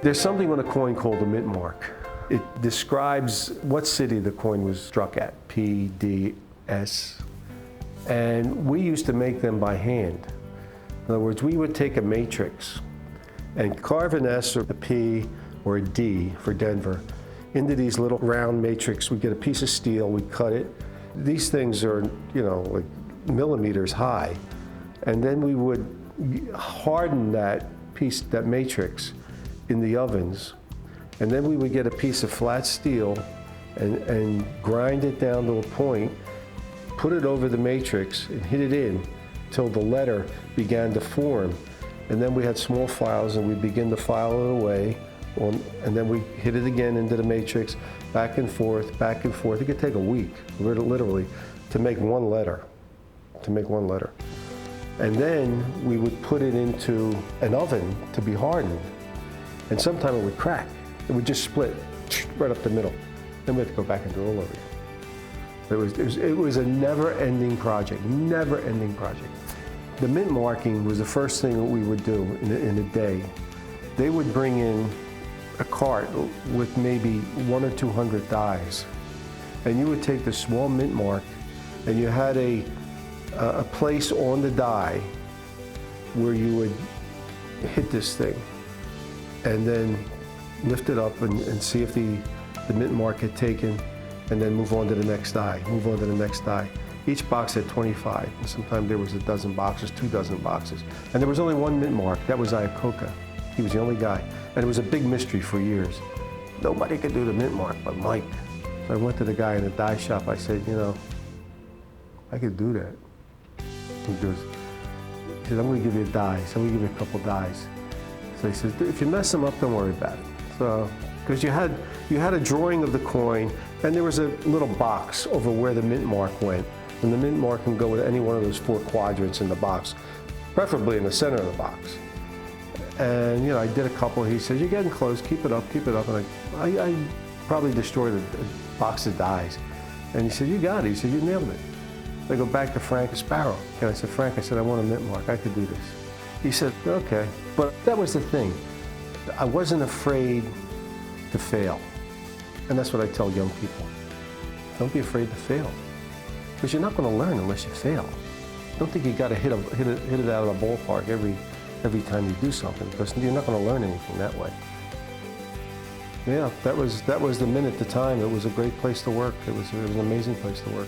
There's something on a coin called a mint mark. It describes what city the coin was struck at, P, D, S. And we used to make them by hand. In other words, we would take a matrix and carve an S or a P or a D for Denver into these little round matrix. We'd get a piece of steel, we'd cut it. These things are, like millimeters high. And then we would harden that piece, that matrix, in the ovens. And then we would get a piece of flat steel and grind it down to a point, put it over the matrix and hit it in till the letter began to form. And then we had small files and we'd begin to file it away. And then we hit it again into the matrix, back and forth, back and forth. It could take a week, literally, to make one letter, And then we would put it into an oven to be hardened. And sometimes it would crack. It would just split right up the middle. Then we had to go back and do it all over again. It was a never-ending project, never-ending project. The mint marking was the first thing that we would do in a day. They would bring in a cart with maybe 100 or 200 dies. And you would take the small mint mark and you had a place on the die where you would hit this thing and then lift it up and see if the mint mark had taken, and then move on to the next die, Each box had 25, and sometimes there was a dozen boxes, 2 dozen boxes. And there was only one mint mark, that was Iacocca. He was the only guy. And it was a big mystery for years. Nobody could do the mint mark but Mike. So I went to the guy in the die shop, I said, I could do that. He said, I'm gonna give you a die, so I'm gonna give you a couple dies. So he said, if you mess them up, don't worry about it. So, because you had a drawing of the coin, and there was a little box over where the mint mark went. And the mint mark can go with any one of those 4 quadrants in the box, preferably in the center of the box. And I did a couple. He said, you're getting close, keep it up. And I probably destroyed a box of dies. And he said, you got it. He said, you nailed it. I go back to Frank Sparrow. And I said, Frank, I want a mint mark. I could do this. He said, okay. But that was the thing. I wasn't afraid to fail. And that's what I tell young people. Don't be afraid to fail. Because you're not going to learn unless you fail. Don't think you got to hit it out of the ballpark every time you do something, because you're not going to learn anything that way. Yeah, that was the mint at the time. It was a great place to work. It was an amazing place to work.